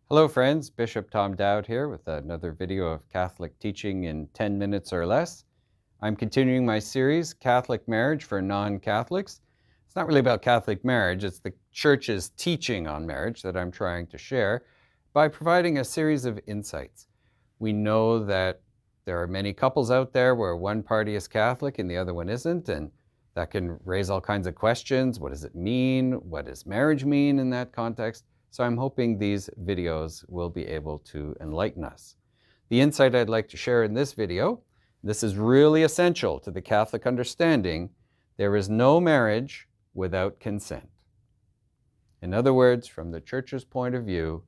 Hello friends, Bishop Tom Dowd here with another video of Catholic teaching in 10 minutes or less. I'm continuing my series, Catholic Marriage for Non-Catholics. It's not really about Catholic marriage, it's the Church's teaching on marriage that I'm trying to share by providing a series of insights. We know that there are many couples out there where one party is Catholic and the other one isn't, and that can raise all kinds of questions. What does it mean? What does marriage mean in that context? So I'm hoping these videos will be able to enlighten us. The insight I'd like to share in this video, this is really essential to the Catholic understanding: there is no marriage without consent. In other words, from the Church's point of view,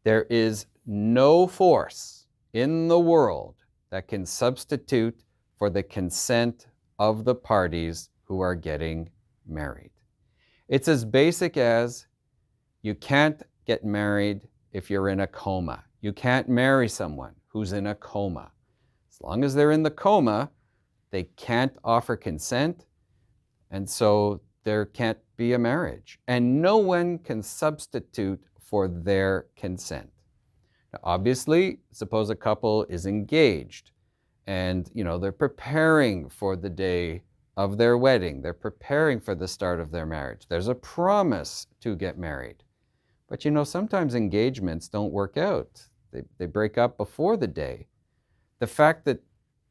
there is no force in the world that can substitute for the consent of the parties who are getting married. It's as basic as you can't get married if you're in a coma. You can't marry someone who's in a coma. As long as they're in the coma, they can't offer consent, and so there can't be a marriage. And no one can substitute for their consent. Now, obviously, suppose a couple is engaged and they're preparing for the day of their wedding. They're preparing for the start of their marriage. There's a promise to get married. But sometimes engagements don't work out. They break up before the day. The fact that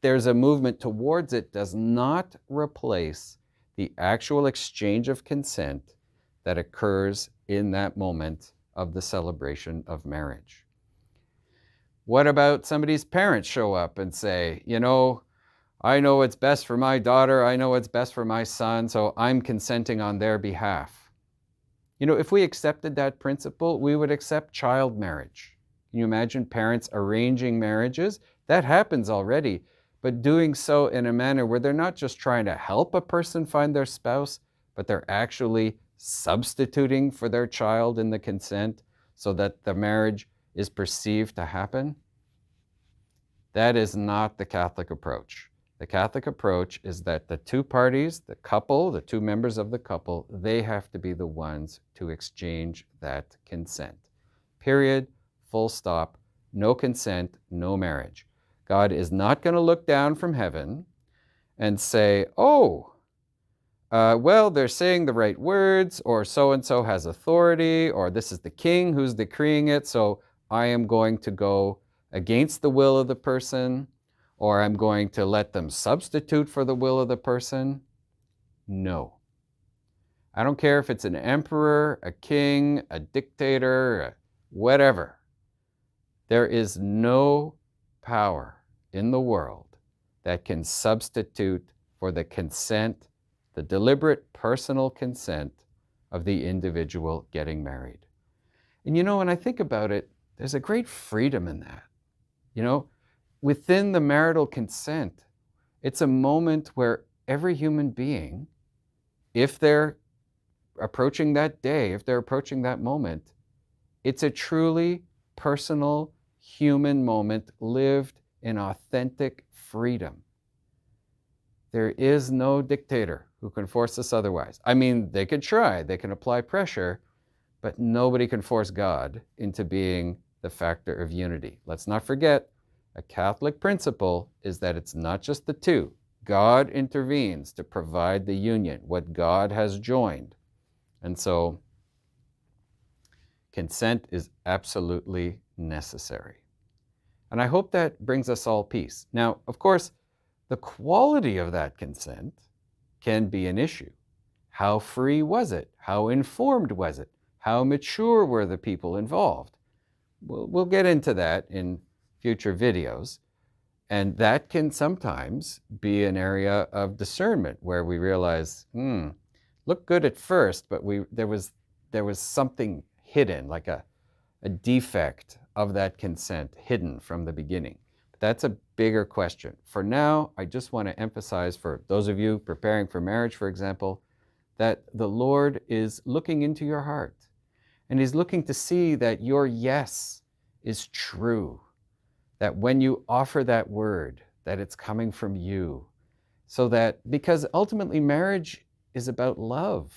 there's a movement towards it does not replace the actual exchange of consent that occurs in that moment of the celebration of marriage. What about somebody's parents show up and say, I know what's best for my daughter, I know what's best for my son, so I'm consenting on their behalf. If we accepted that principle, we would accept child marriage. Can you imagine parents arranging marriages? That happens already, but doing so in a manner where they're not just trying to help a person find their spouse, but they're actually substituting for their child in the consent so that the marriage is perceived to happen. That is not the Catholic approach. The Catholic approach is that the two parties, the couple, the two members of the couple, they have to be the ones to exchange that consent. Period, full stop, no consent, no marriage. God is not going to look down from heaven and say, well, they're saying the right words, or so-and-so has authority, or this is the king who's decreeing it, so I am going to go against the will of the person, or I'm going to let them substitute for the will of the person. No. I don't care if it's an emperor, a king, a dictator, whatever. There is no power in the world that can substitute for the consent, the deliberate personal consent of the individual getting married. And when I think about it, there's a great freedom in that. Within the marital consent, it's a moment where every human being, if they're approaching that day, if they're approaching that moment, it's a truly personal, human moment lived in authentic freedom. There is no dictator who can force us otherwise. I mean, they could try, they can apply pressure, but nobody can force God into being the factor of unity. Let's not forget, a Catholic principle is that it's not just the two. God intervenes to provide the union, what God has joined. And so consent is absolutely necessary. And I hope that brings us all peace. Now, of course, the quality of that consent can be an issue. How free was it? How informed was it? How mature were the people involved? We'll get into that in future videos. And that can sometimes be an area of discernment where we realize, looked good at first, but there was something hidden, like a defect of that consent hidden from the beginning. But that's a bigger question. For now, I just want to emphasize, for those of you preparing for marriage, for example, that the Lord is looking into your heart, and He's looking to see that your yes is true, that when you offer that word, that it's coming from you. So that, because ultimately marriage is about love.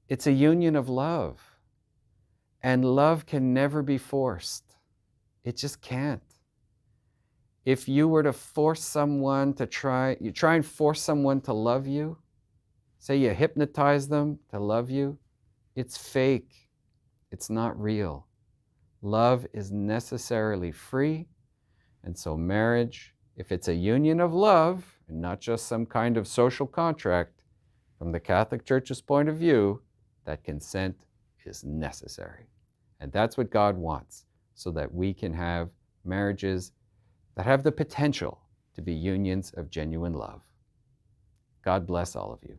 It's a union of love. And love can never be forced. It just can't. If you were to force someone to you try and force someone to love you, say you hypnotize them to love you, it's fake. It's not real. Love is necessarily free. And so marriage, if it's a union of love and not just some kind of social contract, from the Catholic Church's point of view, that consent is necessary. And that's what God wants, so that we can have marriages that have the potential to be unions of genuine love. God bless all of you.